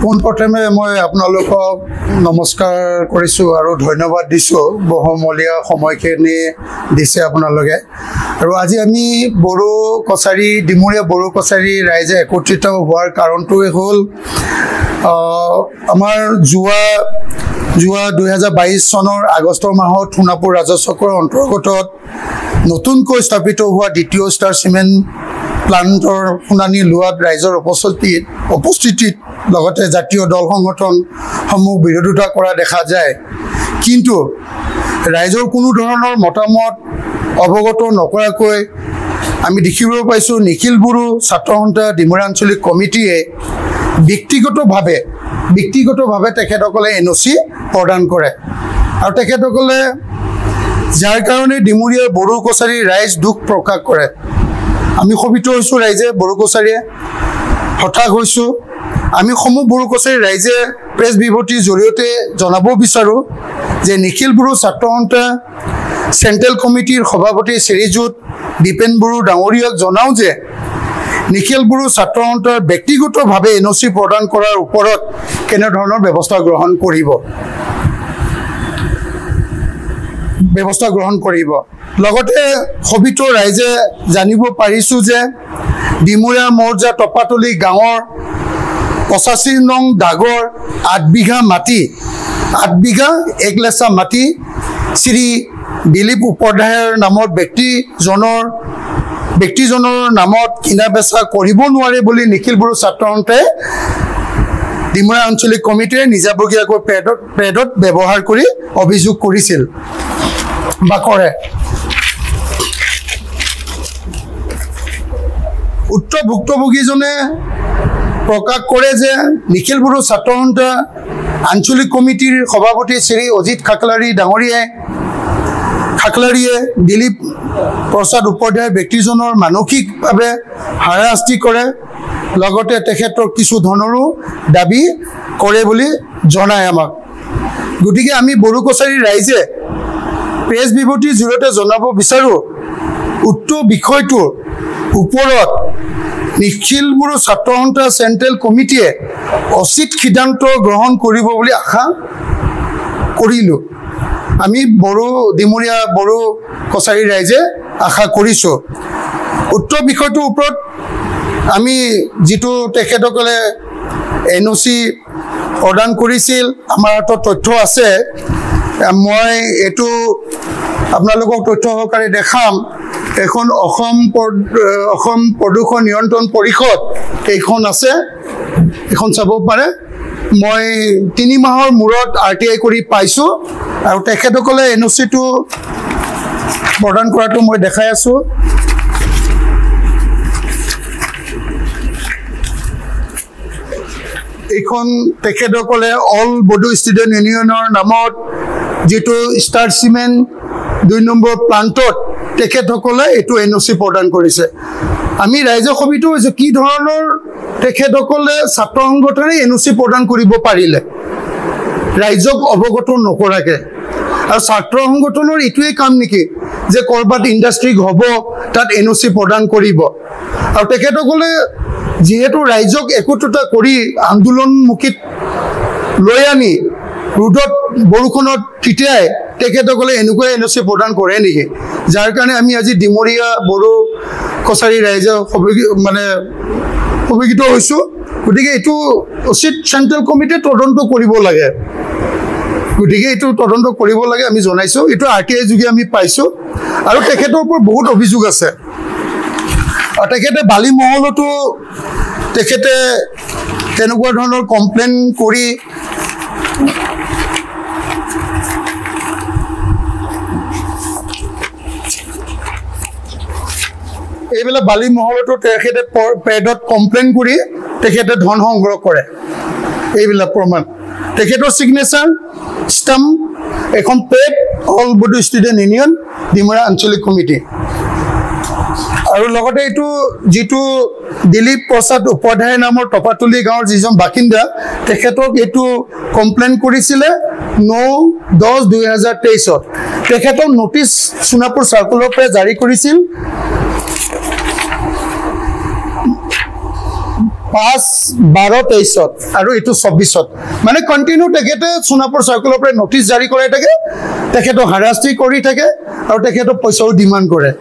পোনপ্ৰথমে মই আপোনালোকক নমস্কাৰ কৰিছোঁ আৰু ধন্যবাদ দিছোঁ বহুমূলীয়া সময়খিনি দিছে আপোনালোকে। আৰু আজি আমি বড়ো কছাৰী ডিমৰীয়া বড়ো কছাৰী ৰাইজে একত্ৰিত হোৱাৰ কাৰণটোৱে হ'ল আমাৰ যোৱা 2022 চনৰ আগষ্ট মাহত সোণাপুৰ ৰাজচক্ৰৰ অন্তৰ্গত নতুনকৈ স্থাপিত হোৱা দ্বিতীয় ষ্টাৰ চিমেণ্ট প্লাণ্টৰ শুনানি লোৱাত ৰাইজৰ উপস্থিতিত লগতে জাতীয় দল সংগঠনসমূহ বিৰোধিতা কৰা দেখা যায়। কিন্তু ৰাইজৰ কোনো ধৰণৰ মতামত অৱগত নকৰাকৈ আমি দেখিবলৈ পাইছোঁ নিখিল বড়ো ছাত্ৰ সন্থা ডিমৰীয়া আঞ্চলিক কমিটিয়ে ব্যক্তিগতভাৱে তেখেতসকলে NOC প্ৰদান কৰে আৰু তেখেতসকলে যাৰ কাৰণে ডিমৰীয়া বড়ো কছাৰী ৰাইজ দুখ প্ৰকাশ কৰে। আমি ক্ষোভিত হৈছোঁ ৰাইজে বড়ো কছাৰীয়ে হতাশ হৈছোঁ। আমি সমূহ বড়ো কছাৰী ৰাইজে প্ৰেছ বিবৃতিৰ জৰিয়তে জনাব বিচাৰোঁ যে নিখিল বড়ো ছাত্ৰ সন্থা চেণ্ট্ৰেল কমিটিৰ সভাপতি শ্ৰীযুত দীপেন বড়ো ডাঙৰীয়াক জনাওঁ যে নিখিল বড়ো ছাত্ৰ সন্থাৰ ব্যক্তিগতভাৱে NOC প্ৰদান কৰাৰ ওপৰত কেনেধৰণৰ ব্যৱস্থা গ্ৰহণ কৰিব। লগতে ক্ষোভিত ৰাইজে জানিব পাৰিছোঁ যে ডিমৰীয়া মৌজা টপাতলি গাঁৱৰ 85 নং দাগৰ 8 বিঘা 1 লেচা মাটি শ্ৰী দিলীপ উপাধ্যায়ৰ নামৰ ব্যক্তিজনৰ নামত কিনা বেচা কৰিব নোৱাৰে বুলি নিখিল বড়ো ছাত্ৰ সন্থাই ডিমৰীয়া আঞ্চলিক কমিটিয়ে নিজাববীয়াকৈ পেডত ব্যৱহাৰ কৰি অভিযোগ কৰিছিল বা কৰে। উক্ত ভুক্তভোগীজনে প্ৰকাশ কৰে যে নিখিল বড়ো ছাত্ৰ সন্থা আঞ্চলিক কমিটিৰ সভাপতি শ্ৰী অজিত খাকলাৰী ডাঙৰীয়াই দিলীপ প্ৰসাদ উপাধ্যায় ব্যক্তিজনৰ মানসিকভাৱে হাৰাশাস্তি কৰে, লগতে তেখেতৰ কিছু ধনৰো দাবী কৰে বুলি জনায় আমাক। গতিকে আমি বড়ো কছাৰী ৰাইজে প্ৰেছ বিবৃতিৰ জৰিয়তে জনাব বিচাৰোঁ উক্ত বিষয়টোৰ ওপৰত নিখিল বড়ো ছাত্ৰ সন্থা চেণ্ট্ৰেল কমিটিয়ে উচিত সিদ্ধান্ত গ্ৰহণ কৰিব বুলি আশা কৰিলোঁ। আমি ডিমৰীয়া বড়ো কছাৰী ৰাইজে আশা কৰিছোঁ। উক্ত বিষয়টোৰ ওপৰত আমি যিটো তেখেতসকলে NOC প্ৰদান কৰিছিল আমাৰ হাতত তথ্য আছে। মই এইটো আপোনালোকক তথ্য সহকাৰে দেখাম। এখন অসম প্ৰদূষণ নিয়ন্ত্ৰণ পৰিষদ এইখন আছে, এইখন চাব পাৰে। মই 3 মাহৰ মূৰত RTI কৰি পাইছোঁ আৰু তেখেতসকলে NOCটো প্ৰদান কৰাটো মই দেখাই আছোঁ। এইখন তেখেতসকলে অল বড়ো ষ্টুডেণ্ট ইউনিয়নৰ নামত যিটো ষ্টাৰ চিমেণ্ট 2 নম্বৰ প্লাণ্টত তেখেতসকলে এইটো NOC প্ৰদান কৰিছে। আমি ৰাইজে ক্ষোভিত হৈছোঁ কি ধৰণৰ তেখেতসকলে ছাত্ৰ সংগঠনে NOC প্ৰদান কৰিব পাৰিলে ৰাইজক অৱগত নকৰাকৈ। আৰু ছাত্ৰ সংগঠনৰ এইটোৱে কাম নেকি যে ক'ৰবাত ইণ্ডাষ্ট্ৰী হ'ব তাত NOC প্ৰদান কৰিব। আৰু তেখেতসকলে যিহেতু ৰাইজক একত্ৰিত কৰি আন্দোলনমুখীত লৈ আনি ৰোডত বৰষুণত তিতাই তেখেতসকলে এনেকুৱা NOC প্ৰদান কৰে নেকি, যাৰ কাৰণে আমি আজি ডিমৰীয়া বড়ো কছাৰী ৰাইজে অভিজ্ঞিত হৈছোঁ। গতিকে এইটো উচিত চেণ্ট্ৰেল কমিটিয়ে তদন্ত কৰিব লাগে। আমি জনাইছোঁ। এইটো RTI যোগে আমি পাইছোঁ আৰু তেখেতৰ ওপৰত বহুত অভিযোগ আছে। আৰু তেখেতে বালি মহলতো তেখেতে তেনেকুৱা ধৰণৰ কমপ্লেইন কৰি এইবিলাক বালি মহলতো তেখেতে পেডত কমপ্লেইন কৰি তেখেতে ধন সংগ্ৰহ কৰে। এইবিলাক প্ৰমাণ তেখেতৰ ছিগনেচাৰ ষ্টাম্প এখন pad all Bodo student union Dimoria আঞ্চলিক কমিটি। আৰু লগতে এইটো যিটো দিলীপ প্ৰসাদ উপাধ্যায় নামৰ টপাতলি গাঁৱৰ যিজন বাসিন্দা তেখেতক এইটো কমপ্লেইন কৰিছিলে 9/10/2023 তেখেতক নটিচ সোণাপুৰ চাৰ্কুলৰ পৰা জাৰি কৰিছিল। 5, 12, 23 আৰু এইটো 24 মানে কন্টিনিউ তেখেতে সোণাপুৰ সাৰ্কেলৰ পৰা নোটিছ জাৰি কৰাই থাকে তেখেতক হাৰাস্তি কৰি থাকে আৰু তেখেতক পইচাও ডিমাণ্ড কৰে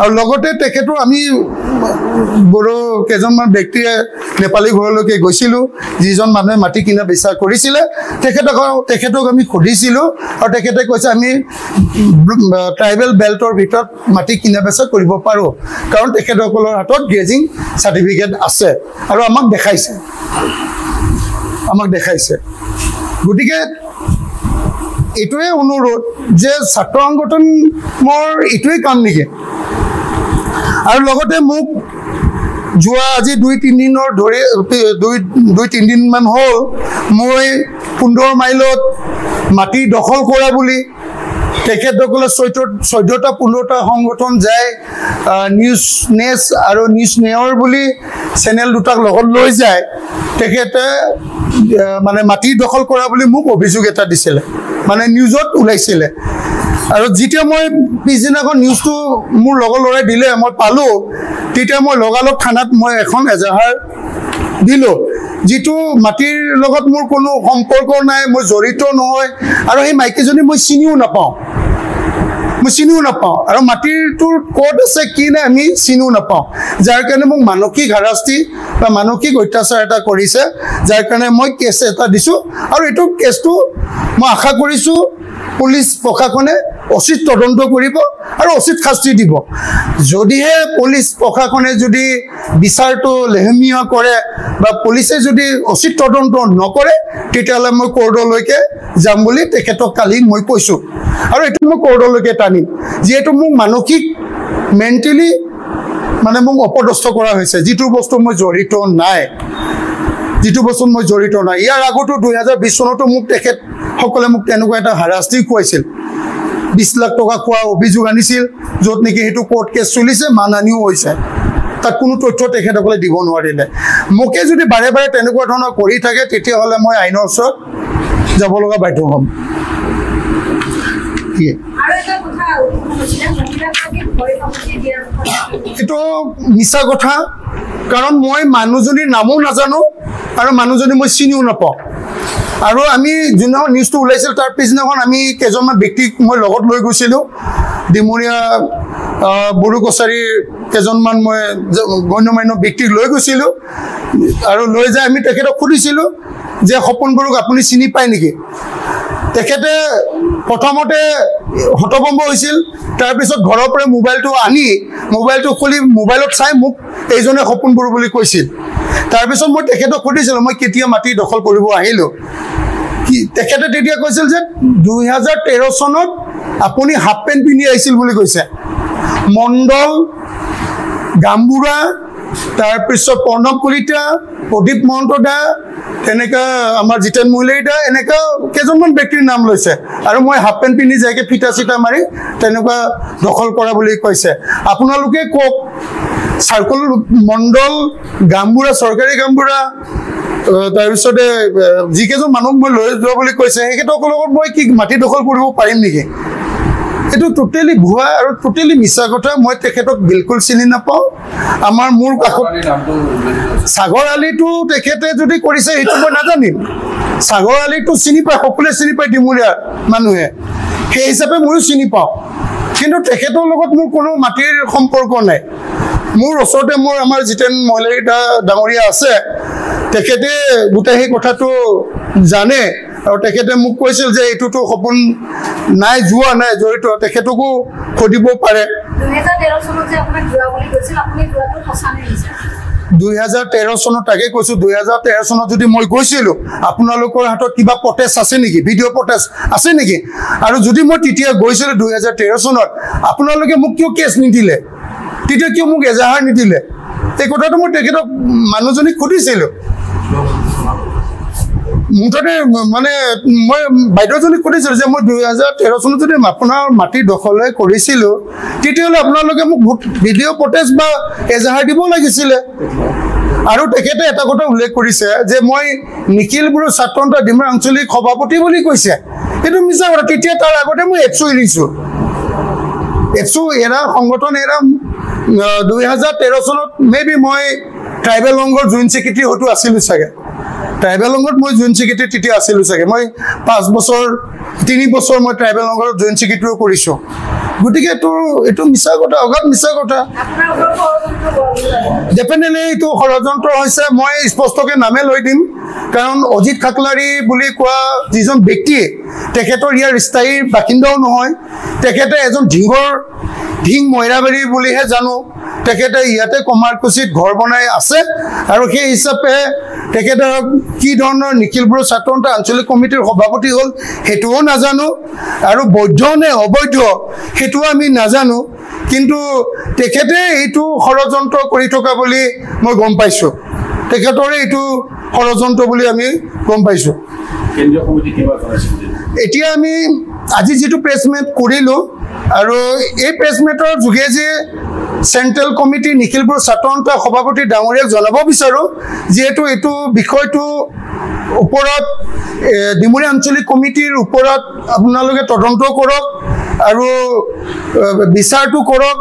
আৰু লগতে তেখেতৰ আমি বড়ো কেইজনমান ব্যক্তিয়ে নেপালী ঘৰলৈকে গৈছিলোঁ যিজন মানুহে মাটি কিনা বেচা কৰিছিলে তেখেতক আমি সুধিছিলোঁ আৰু তেখেতে কৈছে আমি ট্ৰাইবেল বেল্টৰ ভিতৰত মাটি কিনা বেচা কৰিব পাৰোঁ কাৰণ তেখেতসকলৰ হাতত গ্ৰেজিং চাৰ্টিফিকেট আছে আৰু আমাক দেখাইছে গতিকে এইটোৱে অনুৰোধ যে ছাত্ৰ সংগঠনৰ এইটোৱে কাম নেকি আৰু লগতে মোক যোৱা আজি 2-3 দিনৰ ধৰি 2-3 দিনমান হ'ল মই 15 মাইলত মাটি দখল কৰা বুলি তেখেতসকলে 14টা 15টা সংগঠন যায় নিউজ নেছ আৰু নিউজ নেয়ৰ বুলি চেনেল দুটাক লগত লৈ যায় তেখেতে মানে মাটি দখল কৰা বুলি মোক অভিযোগ এটা দিছিলে মানে নিউজত ওলাইছিলে আৰু যেতিয়া মই পিছদিনাখন নিউজটো মোৰ লগৰ লৰাই দিলে মই পালোঁ তেতিয়া মই লগালগ থানাত মই এখন এজাহাৰ দিলোঁ যিটো মাটিৰ লগত মোৰ কোনো সম্পৰ্ক নাই মই জড়িত নহয় আৰু সেই মাইকীজনী মই চিনিও নাপাওঁ আৰু মাটিৰটোৰ ক'ত আছে কি নাই আমি চিনিও নাপাওঁ যাৰ কাৰণে মোক মানসিক হাৰাস্তি বা মানসিক অত্যাচাৰ এটা কৰিছে যাৰ কাৰণে মই কেছ এটা দিছোঁ আৰু এইটো কেছটো মই আশা কৰিছোঁ পুলিচ প্ৰশাসনে উচিত তদন্ত কৰিব আৰু উচিত শাস্তি দিব যদিহে পুলিচ প্ৰশাসনে যদি বিচাৰটো লেহেমীয়া কৰে বা পুলিচে যদি উচিত তদন্ত নকৰে তেতিয়াহ'লে মই কোৰ্টলৈকে যাম বুলি তেখেতক কালি মই কৈছোঁ আৰু এইটো মই কোৰ্টলৈকে টানিম যিহেতু মোক মানসিক মেণ্টেলি মানে মোক অপদস্থ কৰা হৈছে যিটো বস্তু মই জড়িত নাই ইয়াৰ আগতো 2020 চনতো মোক তেখেতসকলে মোক তেনেকুৱা এটা হাৰাস্তি খুৱাইছিল 20 লাখ টকা খোৱা অভিযোগ আনিছিল য'ত নেকি সেইটো কোৰ্ট কেছ চলিছে মানহানিও হৈছে তাত কোনো তথ্য তেখেতসকলে দিব নোৱাৰিলে মোকে যদি বাৰে বাৰে তেনেকুৱা ধৰণৰ কৰি থাকে তেতিয়াহ'লে মই আইনৰ ওচৰত যাব লগা বাধ্য হ'ম এইটো মিছা কথা কাৰণ মই মানুহজনীৰ নামো নাজানো আৰু মানুহজনী মই চিনিও নাপাওঁ আৰু আমি যোনদিনাখন নিউজটো ওলাইছিল তাৰ পিছদিনাখন আমি কেইজনমান ব্যক্তিক মই লগত লৈ গৈছিলোঁ ডিমৰীয়া বড়ো কছাৰীৰ কেইজনমান মই গণ্যমান্য ব্যক্তিক লৈ গৈছিলোঁ আৰু লৈ যাই আমি তেখেতক সুধিছিলোঁ যে সপোন বড়োক আপুনি চিনি পায় নেকি তেখেতে প্ৰথমতে হতভম্ব হৈছিল তাৰপিছত ঘৰৰ পৰা মোবাইলটো খুলি মোবাইলত চাই মোক এইজনে সপোন বড়ো বুলি কৈছিল তাৰপিছত মই তেখেতক সুধিছিলোঁ মই কেতিয়া মাটি দখল কৰিব আহিলোঁ তেখেতে তেতিয়া কৈছিল যে 2013 চনত আপুনি হাফ পেণ্ট পিন্ধি আহিছিল বুলি কৈছে মণ্ডল গাম্বুৰা তাৰপিছত প্ৰণৱ কলিতা প্ৰদীপ মহন্তদা তেনেকা আমাৰ জিতেন মহিলাইদা এনেকা কেইজনমান ব্যক্তিৰ নাম লৈছে আৰু মই হাফ পেণ্ট পিন্ধি যাইকে ফিটা চিটা মাৰি তেনেকুৱা দখল কৰা বুলি কৈছে আপোনালোকে কওক চাৰ্কল মণ্ডল গাম্বুৰা চৰকাৰী গাম্বুৰা তাৰপিছতে যিকেইজন মানুহ মই লৈ যোৱা বুলি কৈছে সেইকেইটাৰ লগত মই কি মাটি দখল কৰিব পাৰিম নেকি এইটো টোটেলি ভুৱা আৰু টোটেলি মিছা কথা মই তেখেতক বিলকুল চিনি নাপাওঁ আমাৰ মোৰ কাষত সাগৰ আলীটো তেখেতে যদি কৰিছে সেইটো মই নাজানিম সাগৰ আলীটো চিনি পায় সকলোৱে চিনি পায় ডিমৰীয়াৰ মানুহে সেই হিচাপে ময়ো চিনি পাওঁ কিন্তু তেখেতৰ লগত মোৰ কোনো মাটিৰ সম্পৰ্ক নাই মোৰ ওচৰতে মোৰ আমাৰ জিতেন মহিলাইদা ডাঙৰীয়া আছে তেখেতে গোটেই সেই কথাটো জানে আৰু তেখেতে মোক কৈছিল যে এইটোতো সপোন নাই যোৱা নাই জড়িত তেখেতকো সুধিব পাৰে 2013 চনত যে আপোনাক যোৱা বুলি কৈছিল আপুনি যোৱাটো সঁচা নে মিছা 2013 চনত তাকে কৈছো 2013 চনত যদি মই গৈছিলোঁ আপোনালোকৰ হাতত কিবা পটেজ আছে নেকি ভিডিঅ' পটেজ আছে নেকি আৰু যদি মই তেতিয়া গৈছিলোঁ 2013 চনত আপোনালোকে মোক কিয় কেছ নিদিলে তেতিয়া কিয় মোক এজাহাৰ নিদিলে এই কথাটো মই তেখেতক মানুহজনীক সুধিছিলোঁ মুঠতে মানে মই বাইদেউজনীক সুধিছিলোঁ যে মই 2013 চনত যদি আপোনাৰ মাটি দখলে কৰিছিলোঁ তেতিয়াহ'লে আপোনালোকে মোক ভিডিঅ' পটেজ বা এজাহাৰ দিব লাগিছিলে আৰু তেখেতে এটা কথা উল্লেখ কৰিছে যে মই নিখিল বড়ো ছাত্ৰ সন্থা ডিমৰা আঞ্চলিক সভাপতি বুলি কৈছে এইটো মিছা কথা তেতিয়া তাৰ আগতে মই এপছু এৰিছোঁ এপছু এৰা সংগঠন এৰা 2013 চনত মেবি মই ট্ৰাইবেল অংগৰ জইণ্ট ছেক্ৰেটাৰী হয়তো আছিলোঁ চাগে ট্ৰাইবেল অংগত মই জইণ্ট ছেক্ৰেটাৰী তেতিয়া আছিলোঁ চাগে মই 3 বছৰ মই ট্ৰাইবেল অংগৰ জইণ্ট ছেক্ৰেটাৰীও কৰিছোঁ গতিকে এইটো মিছা কথা অগাধ মিছা কথা ডেফিনেটলি এইটো ষড়যন্ত্ৰ হৈছে মই স্পষ্টকৈ নামে লৈ দিম কাৰণ অজিত খাকলাৰী বুলি কোৱা যিজন ব্যক্তিয়ে তেখেতৰ ইয়াৰ স্থায়ী বাসিন্দাও নহয় তেখেতে এজন ঢিং মইৰাবাৰী বুলিহে জানো তেখেতে ইয়াতে কমাৰকুছিত ঘৰ বনাই আছে আৰু সেই হিচাপে তেখেতে কি ধৰণৰ নিখিল বড়ো ছাত্ৰ সন্থা আঞ্চলিক কমিটিৰ সভাপতি হ'ল সেইটোও নাজানো আৰু বৈধ নে অবৈধ সেইটোও আমি নাজানো কিন্তু তেখেতে এইটো ষড়যন্ত্ৰ কৰি থকা বুলি মই গম পাইছোঁ তেখেতৰে এইটো ষড়যন্ত্ৰ বুলি আমি গম পাইছোঁ কেন্দ্ৰীয় কমিটি কিবা জনাইছিল এতিয়া আমি আজি যিটো প্ৰেছমেট কৰিলোঁ আৰু এই প্ৰেছমেটৰ যোগেদি চেণ্ট্ৰেল কমিটি নিখিল বড়ো ছাত্ৰ সন্থা সভাপতি ডাঙৰীয়াক জনাব বিচাৰোঁ যিহেতু এইটো বিষয়টো ওপৰত ডিমুৰীয়া আঞ্চলিক কমিটিৰ ওপৰত আপোনালোকে তদন্ত কৰক আৰু বিচাৰটো কৰক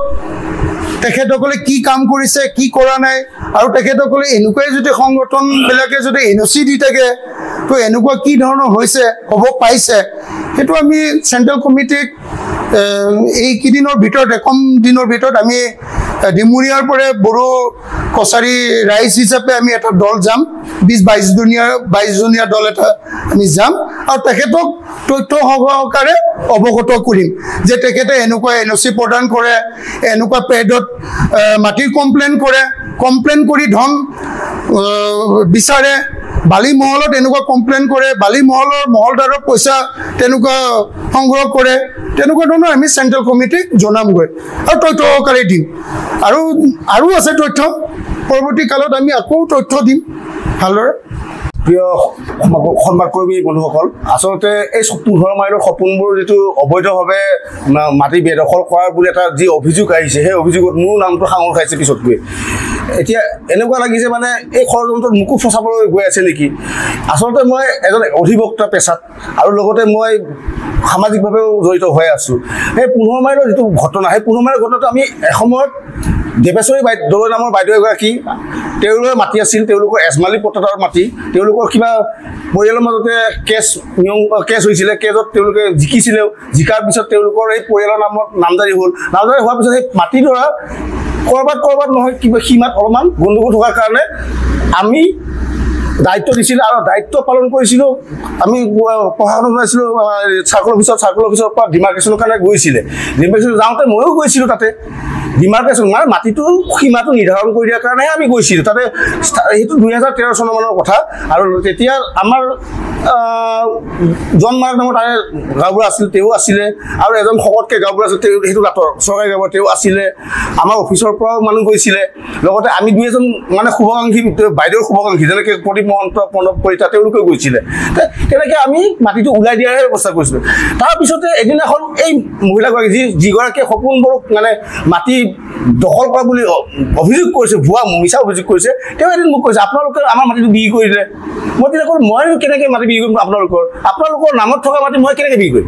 তেখেতসকলে কি কাম কৰিছে কি কৰা নাই আৰু তেখেতসকলে এনেকুৱাই যদি সংগঠনবিলাকে যদি এনঅ'চি দি থাকে তো এনেকুৱা কি ধৰণৰ হৈছে হ'ব পাইছে সেইটো আমি চেণ্ট্ৰেল কমিটিক এইকেইদিনৰ ভিতৰত একম দিনৰ ভিতৰত আমি ডিমুৰীয়াৰ পৰা বড়ো কছাৰী ৰাইজ হিচাপে আমি এটা দল যাম 22জনীয়া দল এটা আমি যাম আৰু তেখেতক তথ্য সহকাৰে অৱগত কৰিম যে তেখেতে এনেকুৱা এনঅ'চি প্ৰদান কৰে এনেকুৱা পেডত মাটিৰ কমপ্লেইন কৰি ধন বিচাৰে বালি মহলত এনেকুৱা কমপ্লেইন কৰে বালি মহলদাৰৰ পইচা তেনেকুৱা সংগ্ৰহ কৰে তেনেকুৱা ধৰণৰ আমি চেণ্ট্ৰেল কমিটিক জনামগৈ আৰু তথ্য সহকাৰে দিম আৰু আছে তথ্য পৰৱৰ্তী কালত আমি আকৌ তথ্য দিম ভালদৰে প্ৰিয় সমাজকৰ্মী বন্ধুসকল আচলতে এই 15 মাইলৰ সপোনবোৰ যিটো অবৈধভাৱে মাটি বেদখল কৰাৰ বুলি এটা যি অভিযোগ আহিছে সেই অভিযোগত মোৰ নামটো সাঙুৰ খাইছে পিছতকৈ এতিয়া এনেকুৱা লাগিছে মানে এই ষড়যন্ত্ৰত মোকো ফচাবলৈ গৈ আছে নেকি আচলতে মই এজন অধিবক্তা পেছাত আৰু লগতে মই সামাজিকভাৱেও জড়িত হৈ আছোঁ সেই 15 মাইলৰ যিটো ঘটনা সেই 15 মাইলৰ ঘটনাটো আমি এসময়ত দেৱেশ্বৰী দলৈ নামৰ বাইদেউ এগৰাকী তেওঁলোকৰ মাটি আছিল তেওঁলোকৰ এজমালি পট্টাদাৰ মাটি তেওঁলোকৰ কিবা পৰিয়ালৰ মাজতে কেছ হৈছিলে কেছত তেওঁলোকে জিকিছিলেও জিকাৰ পিছত তেওঁলোকৰ এই পৰিয়ালৰ নামত নামজাৰি হ'ল নামজাৰি হোৱাৰ পিছত সেই মাটিডৰা ক'ৰবাত নহয় কিবা সীমাত অলপমান গণ্ডগোল থকাৰ কাৰণে আমি দায়িত্ব দিছিলোঁ আৰু দায়িত্ব পালন কৰিছিলোঁ আমি প্ৰশাসন জনাইছিলোঁ চাৰ্কল অফিচৰ পৰা ডিমাৰ্কেশ্যনৰ কাৰণে গৈছিলে ডিমাৰ্কেশ্যন যাওঁতে ময়ো গৈছিলোঁ তাতে ডিমাৰ্কেশ্যন মানে মাটিটোৰ সীমাটো নিৰ্ধাৰণ কৰি দিয়াৰ কাৰণেহে আমি গৈছিলোঁ তাতে সেইটো 2013 চনমানৰ কথা আৰু তেতিয়া আমাৰ জন মাৰ্ক নামৰ তাৰে গাঁওবুঢ়া আছিল তেওঁ আছিলে আৰু এজন শকতকৈ গাঁওবুঢ়া আছিল তেওঁ সেইটো লাটৰ চৰকাৰী গাঁওবুঢ়া তেওঁ আছিলে আমাৰ অফিচৰ পৰাও মানুহ গৈছিলে লগতে আমি 2 এজন মানে শুভাকাংক্ষী বাইদেউৰ শুভাকাংক্ষী যেনেকৈ প্ৰদীপ মহন্ত প্ৰণৱ কলিতা তেওঁলোকেও গৈছিলে তেনেকৈ আমি মাটিটো ওলাই দিয়াৰহে ব্যৱস্থা কৰিছিলোঁ তাৰপিছতে এদিনাখন এই মহিলাগৰাকী যিগৰাকীয়ে সপোনবোৰক মানে মাটি দখল কৰা বুলি অভিযোগ কৰিছে ভুৱা মিছা অভিযোগ কৰিছে তেওঁ এদিন মোক কৈছে আপোনালোকে আমাৰ মাটিটো বিক্ৰী কৰি দিলে মই তেতিয়া ক'লো মই কেনেকৈ মাটি বিক্ৰী কৰিম আপোনালোকৰ নামত থকা মাটি মই কেনেকৈ বিক্ৰী কৰিম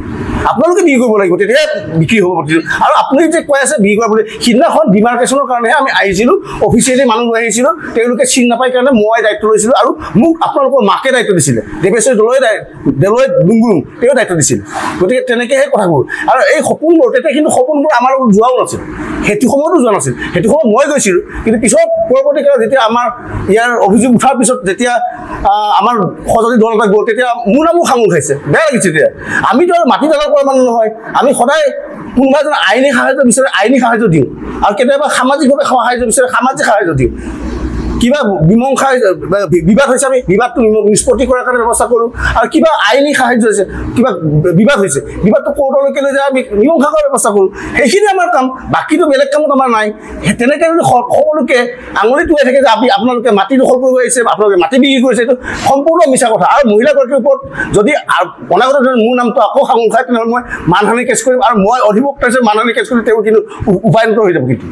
আপোনালোকে বিক্ৰী কৰিব লাগিব তেতিয়াহে বিক্ৰী হ'ব মাটিটো আৰু আপুনি যে কৈ আছে বিক্ৰী কৰা বুলি সিদিনাখন ডিমাৰ্কেশ্যনৰ কাৰণেহে আমি আহিছিলোঁ অফিচিয়েলি মানুহ লৈ আহিছিলোঁ তেওঁলোকে চিন নাপায় কাৰণে মই দায়িত্ব লৈছিলোঁ আৰু মোক আপোনালোকৰ মাকে দায়িত্ব দিছিলে দেৱেশ্বৰী দলৈ ডুংগুৰুং তেওঁ দায়িত্ব দিছিল গতিকে তেনেকৈহে কথাবোৰ আৰু এই সপোনবোৰ তেতিয়া কিন্তু সপোনবোৰ আমাৰ লগত যোৱাও নাছিল সেইটো সময়তো যোৱা নাছিল সেইটো সময়ত মই গৈছিলোঁ কিন্তু পিছত পৰৱৰ্তী কালত যেতিয়া আমাৰ ইয়াৰ অভিযোগ উঠাৰ পিছত যেতিয়া আমাৰ সজাতি দল এটা গ'ল তেতিয়া মোৰ নামো সাঙুৰ খাইছে বেয়া লাগিছে তেতিয়া আমিতো আৰু মাটি দখল কৰা মানুহ নহয় আমি সদায় কোনোবা এজন আইনী সাহায্য বিচাৰে আইনী সাহায্য দিওঁ আৰু কেতিয়াবা সামাজিকভাৱে সাহায্য বিচাৰে সামাজিক সাহায্য দিওঁ কিবা বিমংসা বিবাদ হৈছে আমি বিবাদটো নিষ্পত্তি কৰাৰ কাৰণে ব্যৱস্থা কৰোঁ আৰু কিবা আইনী সাহায্য হৈছে কিবা বিবাদ হৈছে বিবাদটো কোৰ্টলৈকে লৈ যায় আমি মীমাংসা কৰাৰ ব্যৱস্থা কৰোঁ সেইখিনি আমাৰ কাম বাকীটো বেলেগ কামত আমাৰ নাই তেনেকৈ যদি সকলোকে আঙুলি টুৱাই থাকে যে আপোনালোকে মাটি দখল কৰিব আহিছে আপোনালোকে মাটি বিক্ৰী কৰিছে এইটো সম্পূৰ্ণ মিছা কথা আৰু মহিলাগৰাকীৰ ওপৰত যদি অনাগত মোৰ নামটো আকৌ সাঙুৰ খায় তেনেহ'লে মই মানহানি কেছ কৰিম আৰু মই অধিবক্তা হিচাপে মানহানি কেছ কৰি তেওঁ কিন্তু উপায়ন্ত হৈ যাব কিন্তু